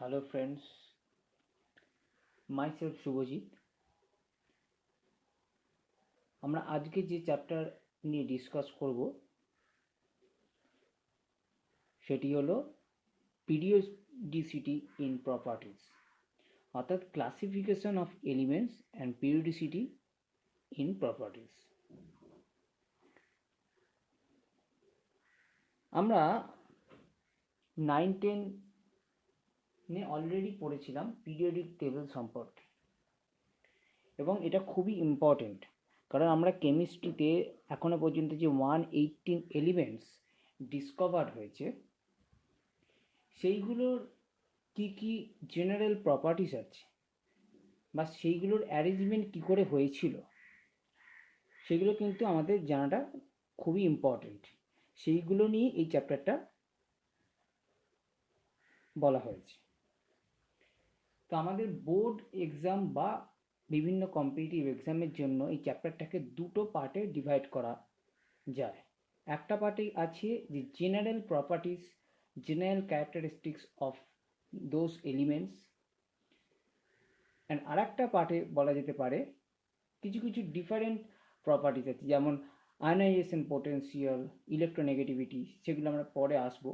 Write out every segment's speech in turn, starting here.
Hello friends, myself Subhajit. আমরা আজকে যে চ্যাপ্টার নিয়ে ডিসকাস করব সেটি হলো পিরিয়ডিসিটি ইন প্রপার্টিজ, অর্থাৎ classification of elements and periodicity in properties. আমরা 9-10 অলরেডি পড়েছিলাম পিরিয়ডিক টেবিল সম্পর্কে, এবং এটা খুবই ইম্পর্টেন্ট, কারণ আমরা কেমিস্ট্রিতে এখনো পর্যন্ত যে 118 এলিমেন্টস ডিসকভার হয়েছে সেইগুলোর কি কি জেনারেল প্রপার্টিস আছে বা সেইগুলোর অ্যারেঞ্জমেন্ট কি করে হয়েছিল সেগুলো কিন্তু আমাদের জানাটা খুবই ইম্পর্টেন্ট। সেইগুলো নিয়ে এই চ্যাপ্টারটা বলা হয়েছে। তো আমাদের বোর্ড এক্সাম বা বিভিন্ন কম্পিটিটিভ এক্সামের জন্য এই চ্যাপ্টারটাকে দুটো পার্টে ডিভাইড করা যায়। একটা পার্টে আছে যে general properties, general characteristics of those elements, and আর একটা পার্টে বলা যেতে পারে কিছু কিছু ডিফারেন্ট প্রপার্টিস আছে, যেমন আয়নাইজেশন পোটেন্সিয়াল, ইলেকট্রোনেগেটিভিটি, সেগুলো আমরা পরে আসব।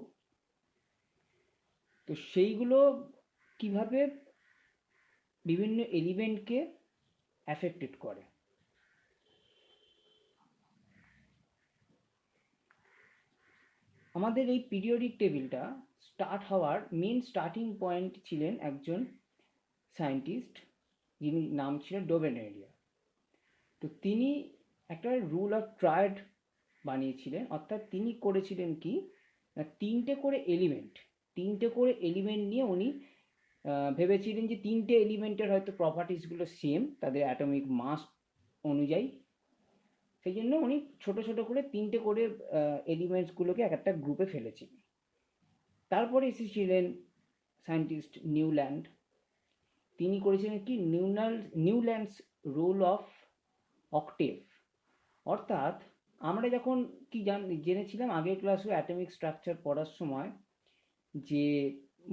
তো সেইগুলো কিভাবে বিভিন্ন এলিমেন্টকে অ্যাফেক্টেড করে। আমাদের এই পিরিয়ডিক টেবিলটা স্টার্ট হওয়ার মেন স্টার্টিং পয়েন্ট ছিলেন একজন সায়েন্টিস্ট, যিনি নাম ছিল ডোবেনেরিয়া। তো তিনি একটা রুল অফ ট্রায়াড বানিয়েছিলেন, অর্থাৎ তিনি করেছিলেন কি না, তিনটে করে এলিমেন্ট নিয়ে উনি ভেবেছিলেন যে তিনটে এলিমেন্টের হয়তো প্রপার্টিসগুলো সেম তাদের অ্যাটমিক মাস অনুযায়ী। সেই জন্য উনি ছোট ছোট করে তিনটে করে এলিমেন্টসগুলোকে এক একটা গ্রুপে ফেলেছিলেন। তারপরে এসেছিলেন সায়েন্টিস্ট নিউল্যান্ড। তিনি করেছিলেন কি নিউল্যান্ডস রুল অফ অক্টেভ, অর্থাৎ আমরা যখন কি জেনেছিলাম আগের ক্লাসে অ্যাটমিক স্ট্রাকচার পড়ার সময়, যে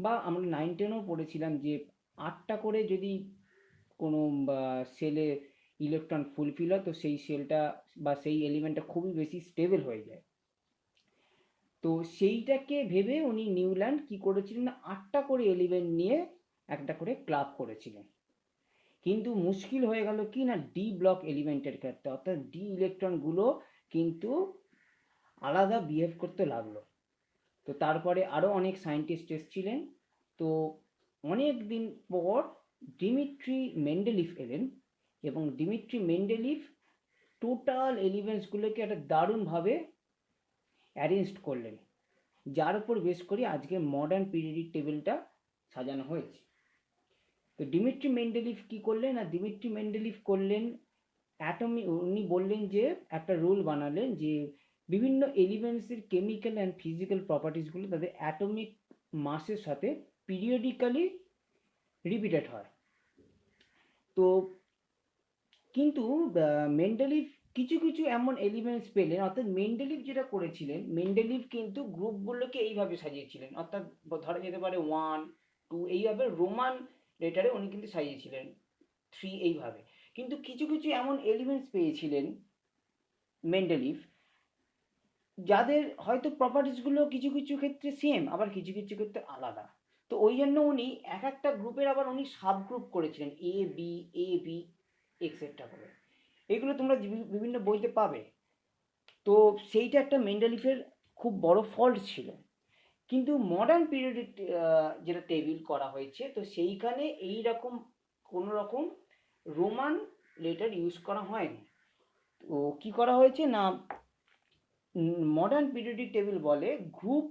বা আমরা 9-10-ও পড়েছিলাম যে 8টা করে যদি কোনো সেলে ইলেকট্রন ফুলফিল হয় তো সেই সেলটা বা সেই এলিমেন্টটা খুবই বেশি স্টেবল হয়ে যায়। তো সেইটাকে ভেবে উনি নিউল্যান্ড কি করেছিলেন না 8টা করে এলিমেন্ট নিয়ে একটা করে ক্লাব করেছিলেন। কিন্তু মুশকিল হয়ে গেল কি না ডি ব্লক এলিমেন্টের ক্ষেত্রে, অর্থাৎ ডি ইলেকট্রনগুলো কিন্তু আলাদা বিহেভ করতে লাগলো। তো তারপরে আরও অনেক সায়েন্টিস্ট এসেছিলেন। তো অনেক দিন পর ডিমিট্রি মেন্ডেলিভ এলেন, এবং ডিমিট্রি মেন্ডেলিভ টোটাল এলিমেন্টসগুলোকে একটা দারুণভাবে অ্যারেঞ্জ করলেন, যার উপর বেস করে আজকে মডার্ন পিরিয়ডিক টেবিলটা সাজানো হয়েছে। তো ডিমিট্রি মেন্ডেলিভ কি করলেন, আর ডিমিট্রি মেন্ডেলিভ করলেন উনি বললেন যে একটা রুল বানালেন যে বিভিন্ন এলিমেন্টসের কেমিক্যাল অ্যান্ড ফিজিক্যাল প্রপার্টিসগুলো তাদের অ্যাটমিক মাসের সাথে পিরিয়ডিক্যালি রিপিটেড হয়। তো কিন্তু মেন্ডেলিভ কিছু কিছু এমন এলিমেন্টস পেলেন, অর্থাৎ মেন্ডেলিভ যেটা করেছিলেন, মেন্ডেলিভ কিন্তু গ্রুপগুলোকে এইভাবে সাজিয়েছিলেন, অর্থাৎ ধরা যেতে পারে 1, 2 এইভাবে রোমান লেটারে উনি কিন্তু সাজিয়েছিলেন, 3 এইভাবে। কিন্তু কিছু কিছু এমন এলিমেন্টস পেয়েছিলেন মেন্ডেলিভ যাদের হয়তো প্রপার্টিসগুলো কিছু কিছু ক্ষেত্রে সেম, আবার কিছু কিছু ক্ষেত্রে আলাদা। তো ওই জন্য উনি এক একটা গ্রুপের আবার উনি সাব গ্রুপ করেছিলেন, এ বি এক্সেট্রা করে। এগুলো তোমরা বিভিন্ন বইতে পাবে। তো সেইটা একটা মেন্ডেলিফের খুব বড় ফল্ট ছিল। কিন্তু মডার্ন পিরিয়ডিক যেটা টেবিল করা হয়েছে, তো সেইখানে এই রকম কোনো রকম রোমান লেটার ইউজ করা হয়নি। তো কী করা হয়েছে না, মডার্ন পিরিয়ডিক টেবিল বলে গ্রুপ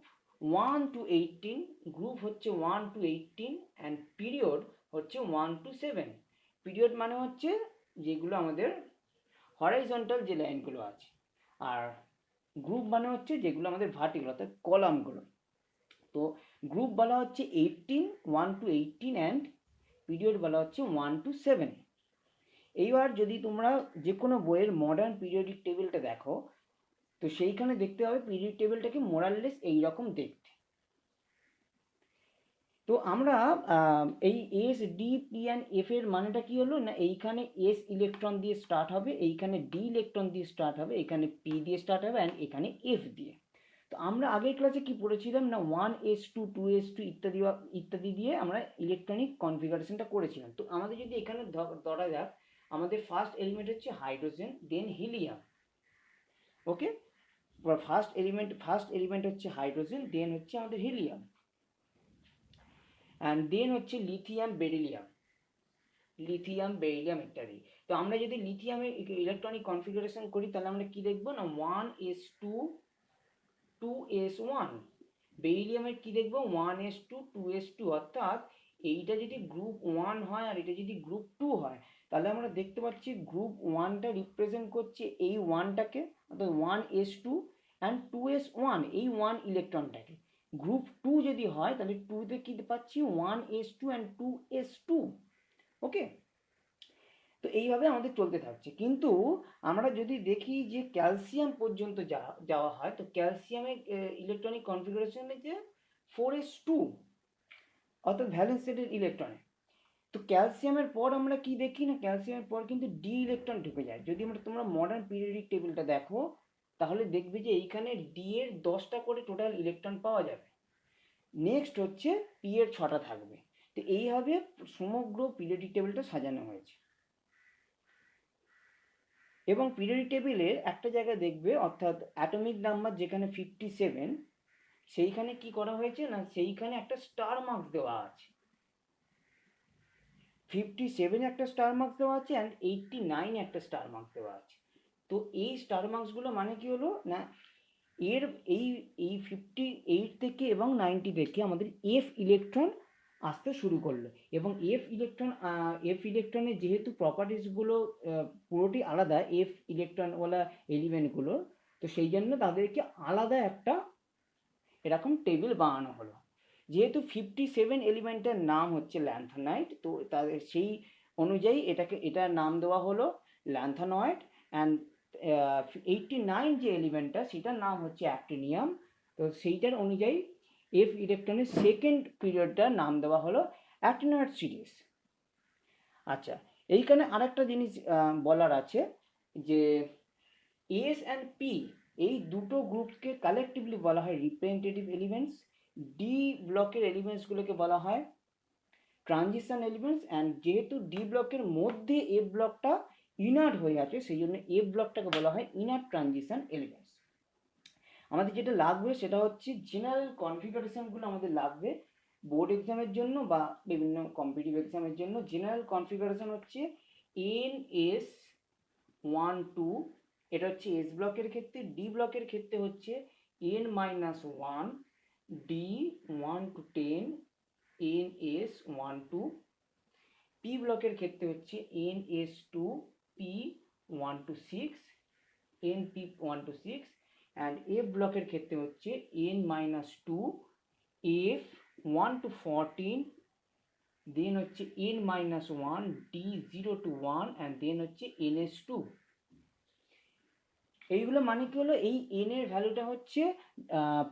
1 to 18, গ্রুপ হচ্ছে 1 to 18 অ্যান্ড পিরিয়ড হচ্ছে 1 to 7। পিরিয়ড মানে হচ্ছে যেগুলো আমাদের হরাইজন্টাল যে লাইনগুলো আছে, আর গ্রুপ মানে হচ্ছে যেগুলো আমাদের ভার্টিক্যাল অর্থাৎ কলামগুলো। তো গ্রুপ বলা হচ্ছে 1 to 18 অ্যান্ড পিরিয়ড বলা হচ্ছে 1 to 7। এইবার যদি তোমরা যে কোনো বইয়ের মডার্ন পিরিয়ডিক টেবিলটা দেখো, তো সেইখানে দেখতে হবে পিরিয়ড টেবিলটাকে মোরাললেস এইরকম দেখতে। তো আমরা এই S D P and F এর মানেটা কি হলো না, এইখানে এস ইলেকট্রন দিয়ে স্টার্ট হবে, এইখানে ডি ইলেকট্রন দিয়ে স্টার্ট হবে, এখানে পি দিয়ে স্টার্ট হবে অ্যান্ড এখানে এফ দিয়ে। তো আমরা আগের ক্লাসে কি পড়েছিলাম না, 1s2 2s2 ইত্যাদি ইত্যাদি দিয়ে আমরা ইলেকট্রনিক কনফিগারেশনটা করেছিলাম। তো আমাদের যদি এখানে ধরা যাক আমাদের ফার্স্ট এলিমেন্ট হচ্ছে হাইড্রোজেন, দেন হিলিয়াম। ওকে, ফার্স্ট এলিমেন্ট হচ্ছে হাইড্রোজেন, দেন হচ্ছে আমাদের হিলিয়াম, অ্যান্ড দেন হচ্ছে লিথিয়াম বেরিলিয়াম ইত্যাদি। তো আমরা যদি লিথিয়ামের ইলেকট্রনিক কনফিগারেশন করি তাহলে আমরা কি দেখবো না, 1s2 2s1। বেরিলিয়ামের কি দেখবো, 1s2 2s2। অর্থাৎ এইটা যদি গ্রুপ 1 হয় আর এটা যদি গ্রুপ 2 হয়, তাহলে আমরা দেখতে পাচ্ছি গ্রুপ 1টা রিপ্রেজেন্ট করছে এই 1টাকে, অর্থাৎ 1s2, অ্যান্ড 2s1 এই 1 ইলেকট্রনটাকে। গ্রুপ 2 যদি হয় তাহলে 2তে কি পাচ্ছি, 1s2 অ্যান্ড 2s2। ওকে, তো এইভাবে আমাদের চলতে থাকছে। কিন্তু আমরা যদি দেখি যে ক্যালসিয়াম পর্যন্ত যাওয়া হয়, তো ক্যালসিয়ামের ইলেকট্রনিক কনফিগারেশন হচ্ছে 4s2, অর্থাৎ ভ্যালেন্স সেটের ইলেকট্রনে। তো ক্যালসিয়ামের পর আমরা কি দেখি না, ক্যালসিয়ামের পর কিন্তু ডি ইলেকট্রন ঢুকে যায়। যদি তোমরা মডার্ন পিরিয়ডিক টেবিলটা দেখো তাহলে দেখবে যে এইখানে ডি এর 10টা করে টোটাল ইলেকট্রন পাওয়া যাবে, নেক্সট হচ্ছে পি এর 6টা থাকবে। তো এইভাবে সমগ্র পিরিয়ডিক টেবিলটা সাজানো হয়েছে। এবং পিরিয়ডিক টেবিলের একটা জায়গায় দেখবে, অর্থাৎ অ্যাটমিক নাম্বার যেখানে 57, সেইখানে কি করা হয়েছে না, সেইখানে একটা স্টার মার্কস দেওয়া আছে। 57 একটা স্টার মার্কস দেওয়া আছে অ্যান্ড 89 একটা স্টার মার্কস দেওয়া আছে। তো এই স্টার মার্কসগুলো মানে কি হলো না, এর এই 58 থেকে এবং 90 থেকে আমাদের এফ ইলেকট্রন আসতে শুরু করলো। এবং এফ ইলেকট্রনের যেহেতু প্রপার্টিসগুলো পুরোটি আলাদা, এফ ইলেকট্রনওয়ালা এলিমেন্টগুলো, তো সেই জন্য তাদেরকে আলাদা একটা এরকম টেবিল বানানো হলো। যেহেতু 57 এলিমেন্টের নাম হচ্ছে ল্যান্থানাইট, তো তাদের সেই অনুযায়ী এটার নাম দেওয়া হলো ল্যান্থানয়েড। অ্যান্ড 89 যে এলিমেন্টটা সেটার নাম হচ্ছে অ্যাক্টিনিয়াম। তো সেইটার অনুযায়ী এফ ইলেকট্রনের সেকেন্ড পিরিয়ডটার নাম দেওয়া হলো অ্যাক্টিনয়েড সিরিজ। আচ্ছা, এইখানে আরেকটা জিনিস বলার আছে যে এস অ্যান্ড পি এই দুটো গ্রুপকে কালেকটিভলি বলা হয় রিপ্রেজেন্টেটিভ এলিমেন্টস। ডি ব্লকের এলিমেন্টসগুলোকে বলা হয় ট্রানজিশন এলিমেন্টস। অ্যান্ড যেহেতু ডি ব্লকের মধ্যে এফ ব্লকটা ইনার্ট হয়ে আছে, সেই জন্য এফ ব্লকটাকে বলা হয় ইনার্ট ট্রানজিশন এলিমেন্টস। আমাদের যেটা লাগবে সেটা হচ্ছে জেনারেল কনফিগারেশনগুলো আমাদের লাগবে বোর্ড এক্সামের জন্য বা বিভিন্ন কম্পিটিটিভ এক্সামের জন্য। জেনারেল কনফিগারেশন হচ্ছে NS12, এটা হচ্ছে এস ব্লকের ক্ষেত্রে। ডি ব্লকের ক্ষেত্রে হচ্ছে N-1, D 1 to 10, NS12। P ব্লকের ক্ষেত্রে হচ্ছে NS2, P 1 to 6, NP 1 to 6। And F ব্লকের ক্ষেত্রে হচ্ছে N-2, F 1 to 14, দেন হচ্ছে N-1, D 0 to 1, and then হচ্ছে NS2। এইগুলো মানে কি হলো, এই এন এর ভ্যালুটা হচ্ছে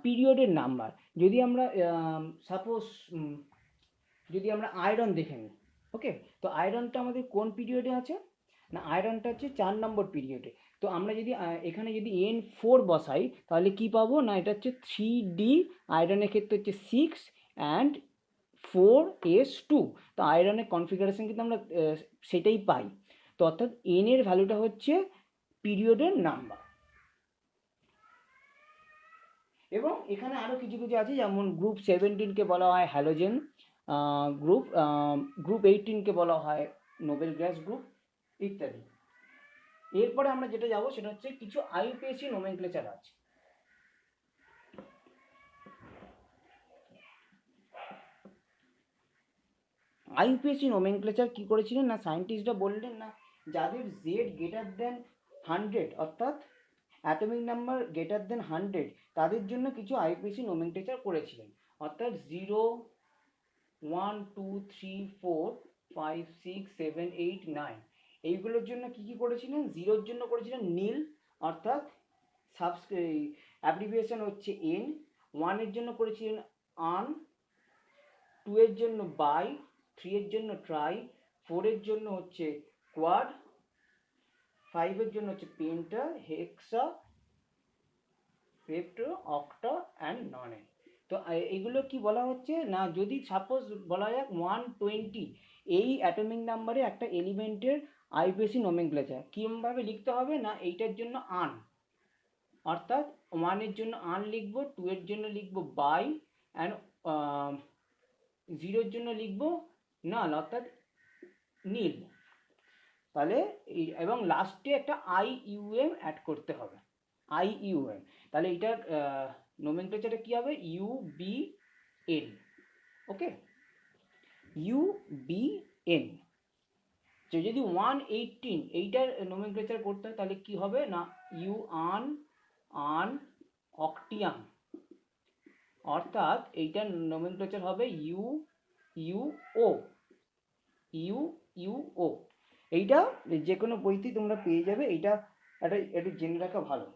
পিরিয়ডের নাম্বার। যদি আমরা সাপোজ যদি আমরা আয়রন দেখে নিই, ওকে, তো আয়রনটা আমাদের কোন পিরিয়ডে আছে না, আয়রনটা হচ্ছে 4 নম্বর পিরিয়ডে। তো আমরা যদি এখানে যদি N4 বসাই তাহলে কি পাবো না, এটা হচ্ছে 3D, আয়রনের ক্ষেত্রে হচ্ছে 6 অ্যান্ড 4s2। তো আয়রনের কনফিগারেশন কিন্তু আমরা সেটাই পাই। তো অর্থাৎ এন এর ভ্যালুটা হচ্ছে পিরিয়ডের নাম্বার। এবং এখানে আরও কিছু কিছু আছে, যেমন গ্রুপ 17কে বলা হয় হ্যালোজেন গ্রুপ, গ্রুপ 18কে বলা হয় নোবেল গ্যাস গ্রুপ ইত্যাদি। এরপরে আমরা যেটা যাব সেটা হচ্ছে কিছু আইউপিএসি নোমেনক্লেচার আছে। আইউপিএসি নোমেনক্লেচার কি করেছিলেন না, সায়েন্টিস্টরা বললেন না যাদের জেড গ্রেটার দেন 100, অর্থাৎ অ্যাটমিক নাম্বার গ্রেটার দেন 100, তাদের জন্য কিছু আইউপিএসি নোমেনক্লেচার করেছিলেন। অর্থাৎ 0, 1, 2, 3, 4, 5, 6, 7, 8, 9 এইগুলোর জন্য কি কি করেছিলেন, জিরোর জন্য করেছিলেন নীল, অর্থাৎ অ্যাব্রিভিয়েশন হচ্ছে এন। 1 এর জন্য করেছিলেন আন, 2 এর জন্য বাই, 3 এর জন্য ট্রাই, 4 এর জন্য হচ্ছে কোয়াড, 5 এর জন্য হচ্ছে penta, hexa, hepta, octa and non. তো এগুলো কি বলা হচ্ছে না, যদি সাপোজ বলা যাক 120 এই অ্যাটমিক নাম্বারে একটা এলিমেন্টের আইউপিএসি নোমেনক্লেচার কীভাবে লিখতে হবে না, এইটার জন্য আন, অর্থাৎ 1 এর জন্য আন লিখবো, 2 এর জন্য লিখবো বাই অ্যান্ড 0 এর জন্য লিখবো নাল অর্থাৎ নীল। তাহলে এবং লাস্টে একটা আইইউএম অ্যাড করতে হবে, আইইউএম। তাহলে এটার নোমেনক্লেচারটা কী হবে, ইউবিএন। ওকে, ইউবিএন। যদি 118 এইটার নোমেনক্লেচার করতে হয় তাহলে কি হবে না, আন অক্টিয়াম, অর্থাৎ এইটার নোমেনক্লেচার হবে ইউইউও। এইটা যে কোনো বইতেই তোমরা পেয়ে যাবে, এইটা একটু জেনে রাখা ভালো।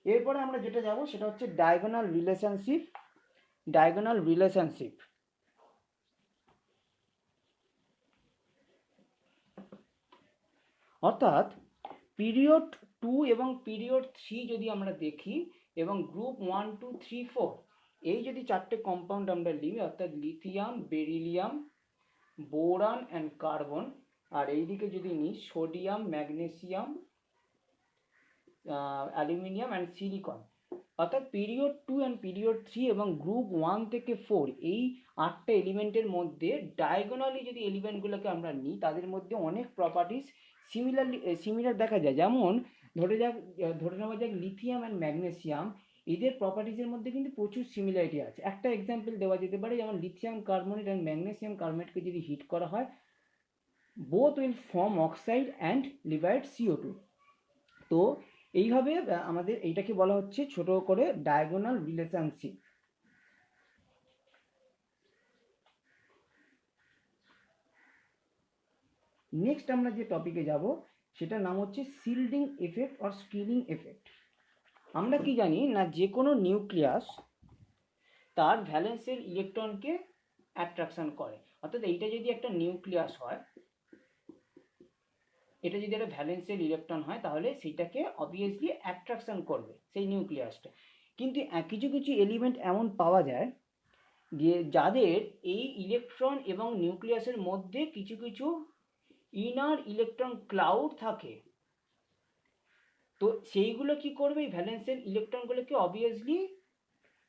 এরপরে আমরা যেটা যাব সেটা হচ্ছে ডায়াগোনাল রিলেশনশিপ। অর্থাৎ পিরিয়ড 2 এবং পিরিয়ড 3 যদি আমরা দেখি এবং গ্রুপ 1 2 3 4 এই যদি চারটে কম্পাউন্ড আমরা নিই, অর্থাৎ lithium, beryllium, boron and carbon, আর এইদিকে যদি নিই sodium, magnesium, aluminium and silicon, অর্থাৎ পিরিয়ড 2 অ্যান্ড পিরিয়ড 3 এবং গ্রুপ 1 থেকে 4 এই 8টা এলিমেন্টের মধ্যে ডায়াগোনালি যদি এলিমেন্টগুলোকে আমরা নিই তাদের মধ্যে অনেক প্রপার্টিস সিমিলার দেখা যায়। যেমন ধরে নেওয়া যাক লিথিয়াম অ্যান্ড ম্যাগনেসিয়াম, এদের প্রপার্টিসের মধ্যে কিন্তু প্রচুর সিমিলারিটি আছে। একটা এক্সাম্পল দেওয়া যেতে পারে, যেমন লিথিয়াম কার্বনেট অ্যান্ড ম্যাগনেসিয়াম কার্বনেটকে যদি হিট করা হয়, both will form oxide and liberate CO2। তো এইভাবে আমাদের এইটাকে বলা হচ্ছে ছোট করে ডায়াগোনাল রিলেশনশিপ। নেক্সট আমরা যে টপিকে যাব সেটার নাম হচ্ছে shielding effect or screening effect. আমরা কি জানি না, যে কোনো নিউক্লিয়াস তার ভ্যালেন্সের ইলেকট্রনকে অ্যাট্রাকশন করে। অর্থাৎ এইটা যদি একটা নিউক্লিয়াস হয়, এটা যদি একটা ভ্যালেন্সের ইলেকট্রন হয় তাহলে সেইটাকে অবভিয়াসলি অ্যাট্রাকশন করবে সেই নিউক্লিয়াসটা। কিন্তু কিছু কিছু এলিমেন্ট এমন পাওয়া যায় যে যাদের এই ইলেকট্রন এবং নিউক্লিয়াসের মধ্যে কিছু কিছু ইনার ইলেকট্রন ক্লাউড থাকে। তো সেইগুলো কি করবে, এই ভ্যালেন্সের ইলেকট্রনগুলোকে অবভিয়াসলি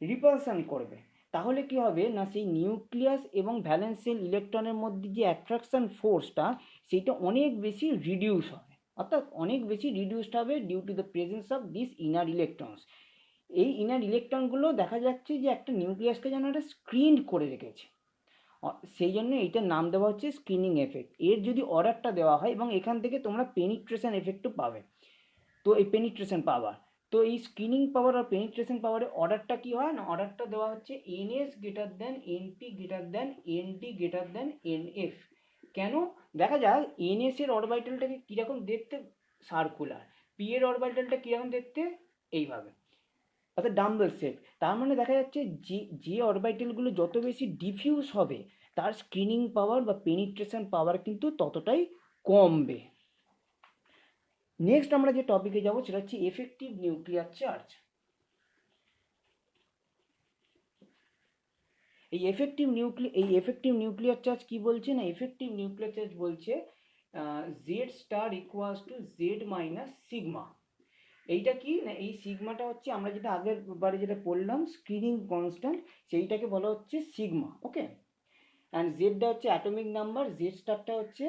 রিপালশন করবে। তাহলে কি হবে না, সেই নিউক্লিয়াস এবং ভ্যালেন্সের ইলেকট্রনের মধ্যে যে অ্যাট্রাকশন ফোর্সটা সেইটা অনেক বেশি রিডিউস হবে, অর্থাৎ অনেক বেশি রিডিউসড হবে due to the presence of this inner electrons. এই ইনার ইলেকট্রনগুলো দেখা যাচ্ছে যে একটা নিউক্লিয়াসকে যেন একটা স্ক্রিন করে রেখেছে, সেই জন্য এইটার নাম দেওয়া হচ্ছে স্ক্রিনিং এফেক্ট। এর যদি অর্ডারটা দেওয়া হয় এবং এখান থেকে তোমরা পেনিট্রেশন এফেক্টও পাবে, তো এই পেনিট্রেশন পাওয়ার, তো এই স্ক্রিনিং পাওয়ার আর পেনিট্রেশন পাওয়ারের অর্ডারটা কি হয় না, অর্ডারটা দেওয়া হচ্ছে NS greater than NP greater than ND greater than NF। কেন, দেখা যায় NS এর অরবিটালটাকে কীরকম দেখতে, সার্কুলার, P এর অরবিটালটা কীরকম দেখতে, এইভাবে, অর্থাৎ ডাম্বেল শেপ। তার মানে দেখা যাচ্ছে যে অরবিটালগুলো যত বেশি ডিফিউজ হবে তার স্ক্রিনিং পাওয়ার বা পেনিট্রেশন পাওয়ার কিন্তু ততটাই কমবে। নেক্সট আমরা যে টপিকে যাব সেটা হচ্ছে এফেক্টিভ নিউক্লিয়ার চার্জ। এই এফেক্টিভ নিউক্লিয়ার চার্জ কি বলছে না, এফেক্টিভ নিউক্লিয়ার চার্জ বলছে Z star equals to Z minus sigma. এইটা কি না, এই সিগমাটা হচ্ছে আমরা যেটা আগের বারে যেটা পড়লাম স্ক্রিনিং কনস্ট্যান্ট, সেইটাকে বলা হচ্ছে সিগমা। ওকে, অ্যান্ড জেডটা হচ্ছে অ্যাটমিক নাম্বার, জেড স্টারটা হচ্ছে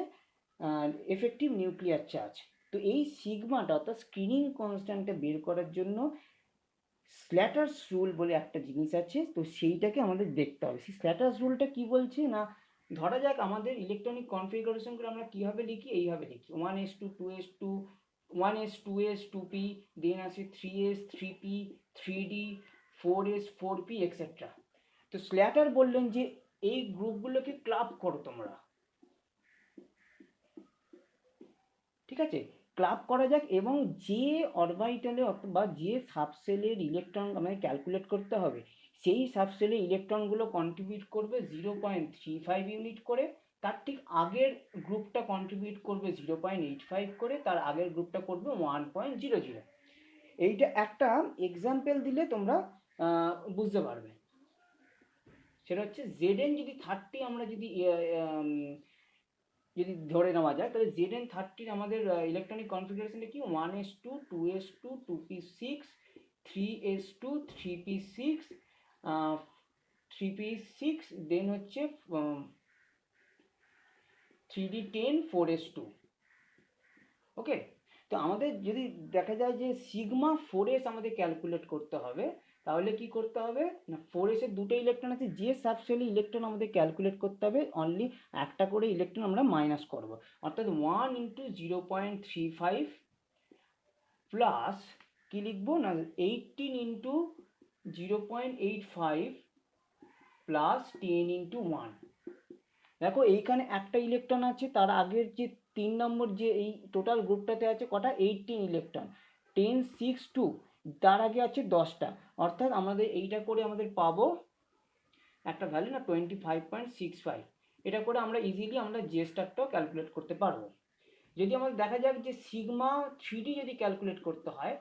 এফেক্টিভ নিউক্লিয়ার চার্জ। তো এই সিগমাটা অর্থাৎ স্ক্রিনিং কনস্ট্যান্টটা বের করার জন্য স্ল্যাটার্স রুল বলে একটা জিনিস আছে, তো সেইটাকে আমাদের দেখতে হবে। সেই স্ল্যাটার্স রুলটা কি বলছে না, ধরা যাক আমাদের ইলেকট্রনিক কনফিগারেশনগুলো আমরা কীভাবে লিখি, এইভাবে লিখি 1s2 2s2 1s 2s 2p, দেন আছে 3s 3p 3d 4s 4p etcetera. তো স্ল্যাটার বললেন যে এই গ্রুপগুলোকে ক্লাব করো তোমরা, ঠিক আছে, ক্লাব করা যাক, এবং যে অরবিটালে অথবা যে সাবসেলের ইলেকট্রন আমাদের ক্যালকুলেট করতে হবে সেই সাবশেলে ইলেকট্রনগুলো কন্ট্রিবিউট করবে 0.35 ইউনিট করে, তার ঠিক আগের গ্রুপটা কন্ট্রিবিউট করবে 0.85 করে, তার আগের গ্রুপটা করবে 1.00। এইটা একটা এক্সাম্পল দিলে তোমরা বুঝতে পারবে। সেটা হচ্ছে Zn যদি 30 আমরা যদি ধরে নেওয়া যায়, তাহলে Zn30 আমাদের ইলেকট্রনিক কনফিগারেশনটা কি 1s2 2s2 2p6 3s2 3p6 3p6 দেন হচ্ছে 3d10 4s2। ওকে, তো আমাদের যদি দেখা যায় যে সিগমা 4s আমাদের ক্যালকুলেট করতে হবে, তাহলে কি করতে হবে না 4s এর দুটো ইলেকট্রন আছে, যে সাবশেলে ইলেকট্রন আমাদের ক্যালকুলেট করতে হবে অনলি একটা করে ইলেকট্রন আমরা মাইনাস করব, অর্থাৎ 1 ইন্টু 0.35 প্লাস কি লিখবো না 18 ইন্টু 0.85 প্লাস 10 ইন্টু 1। দেখো এইখানে একটা ইলেকট্রন আছে, তার আগের যে 3 নম্বর যে এই টোটাল গ্রুপটাতে আছে কটা 18 ইলেকট্রন, 10 6 2, তার আগে আছে 10টা, অর্থাৎ আমাদের এইটা করে আমাদের পাবো একটা ভ্যালু না 25.65। এটা করে আমরা ইজিলি আমরা জে স্টারটাও ক্যালকুলেট করতে পারবো। যদি আমাদের দেখা যাক যে সিগমা 3D যদি ক্যালকুলেট করতে হয়,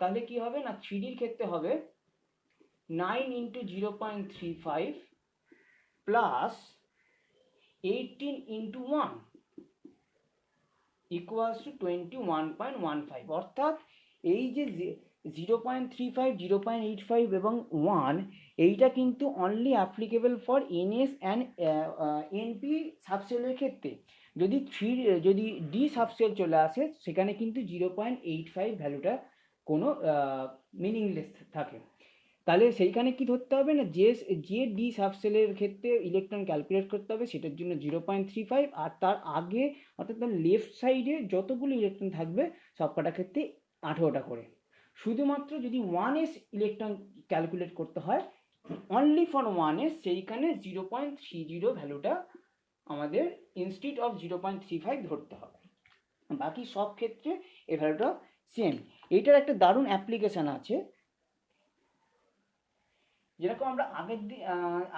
তাহলে কি হবে না 3Dর ক্ষেত্রে হবে 9 into 0.35 plus 18 into 1 equals to 21.15, অর্থাৎ এই যে 0.35 0.85 এবং 1 এইটা কিন্তু only applicable for NS and NP সাবসেলের ক্ষেত্রে। যদি ডি সাবসেল চলে আসে সেখানে কিন্তু 0.85 ভ্যালুটা কোনো মিনিংলেস থাকে। তাহলে সেইখানে কি ধরতে হবে না যে ডি সাবসেলের ক্ষেত্রে ইলেকট্রন ক্যালকুলেট করতে হবে সেটার জন্য 0.35, আর তার আগে অর্থাৎ তার লেফট সাইডে যতগুলো ইলেকট্রন থাকবে সবকটা ক্ষেত্রে 18টা করে। শুধুমাত্র যদি 1s ইলেকট্রন ক্যালকুলেট করতে হয় অনলি ফর 1s, সেইখানে 0.30 ভ্যালুটা আমাদের ইনস্টিড অফ 0.35 ধরতে হবে, বাকি সব ক্ষেত্রে এই ভ্যালুটা সেম। এইটার একটা দারুণ অ্যাপ্লিকেশান আছে, যেরকম আমরা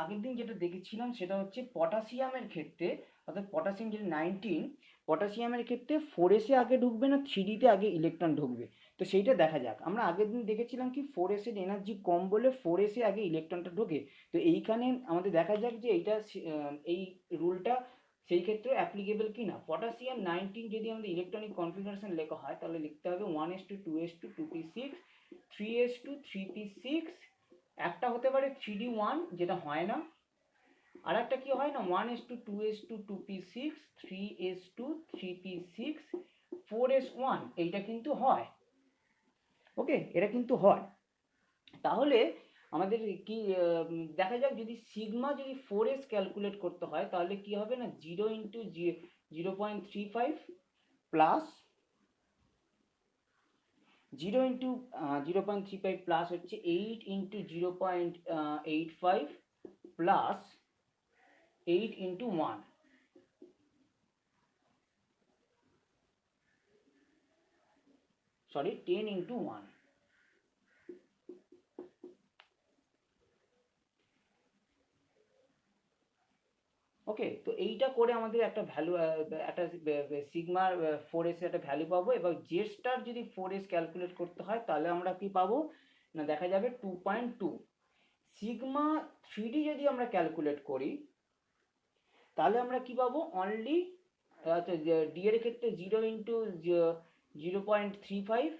আগের দিন যেটা দেখেছিলাম সেটা হচ্ছে পটাশিয়ামের ক্ষেত্রে, অর্থাৎ পটাশিয়াম যেটা 19, পটাশিয়ামের ক্ষেত্রে 4s আগে ঢুকবে না 3Dতে আগে ইলেকট্রন ঢুকবে। তো সেইটা দেখা যাক। আমরা আগের দিন দেখেছিলাম কি 4s এর এনার্জি কম বলে 4s আগে ইলেকট্রনটা ঢোকে। তো এইখানে আমাদের দেখা যাক যে এইটা এই রুলটা সেই ক্ষেত্রে অ্যাপ্লিকেবল কি না। পটাশিয়াম 19 যদি আমাদের ইলেকট্রনিক কনফিগারেশন লেখা হয় তাহলে লিখতে হবে 1s2 2s2 2p6 3s2 3p6, একটা হতে পারে 3d1 যেটা হয় না, আর একটা কি হয় না 1s2 2s2 2p6 3s2 3p6 4s1, এইটা কিন্তু হয়। ওকে, এটা কিন্তু হয়। তাহলে আমাদের কি দেখা যাক যদি সিগমা যদি 4s ক্যালকুলেট করতে হয় তাহলে কি হবে না 0 ইন্টু 0.35 প্লাস 0 ইন্টু 0.35 প্লাস হচ্ছে 8 into 0.85 plus 8 into 1, sorry 10 into 1। ওকে, তো এইটা করে আমাদের একটা ভ্যালু একটা সিগমার 4s একটা ভ্যালু পাবো। এবার জে স্টার যদি 4s ক্যালকুলেট করতে হয় তাহলে আমরা কি পাবো না দেখা যাবে 2.2। সিগমা 3D যদি আমরা ক্যালকুলেট করি তাহলে আমরা কি পাবো অনলি ডি এর ক্ষেত্রে 0 ইন্টু 0.35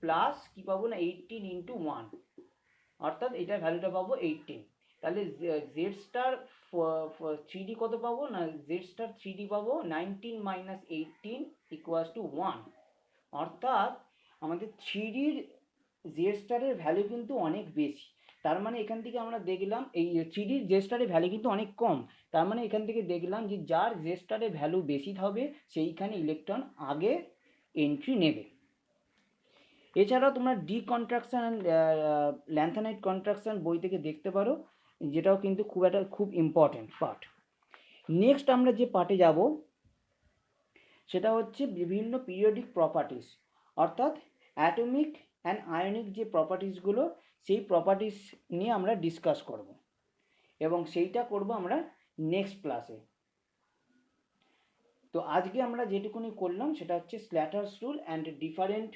প্লাস কি পাবো না 18 ইন্টু 1, অর্থাৎ এটার ভ্যালুটা পাবো 18। তাহলে জেড স্টার 3D কত পাবো না জেড স্টার 3D পাবো 19 মাইনাস 18 ইকুয়ালস টু 1, অর্থাৎ আমাদের 3Dর জেড স্টারের ভ্যালু কিন্তু অনেক বেশি। তার মানে এখান থেকে আমরা দেখলাম এই 3Dর জেড স্টারের ভ্যালু কিন্তু অনেক কম। তার মানে এখান থেকে দেখলাম যে যার জেড স্টারের ভ্যালু বেশি হবে সেইখানে ইলেকট্রন আগে এন্ট্রি নেবে। এছাড়াও তোমরা D contraction and lanthanide contraction বই থেকে দেখতে পারো, যেটাও কিন্তু খুব ইম্পর্টেন্ট পার্ট। নেক্সট আমরা যে পার্টে যাব সেটা হচ্ছে বিভিন্ন পিরিয়ডিক প্রপার্টিস, অর্থাৎ অ্যাটমিক অ্যান্ড আয়নিক যে প্রপার্টিসগুলো, সেই প্রপার্টিস নিয়ে আমরা ডিসকাস করব, এবং সেইটা করব আমরা নেক্সট ক্লাসে। তো আজকে আমরা যেটুকুনি করলাম সেটা হচ্ছে Slater's rule and different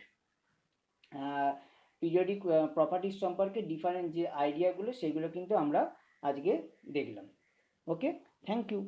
periodic properties সম্পর্কে ডিফারেন্ট যে আইডিয়াগুলো সেগুলো কিন্তু আমরা আজকে দেখলাম। Okay, thank you.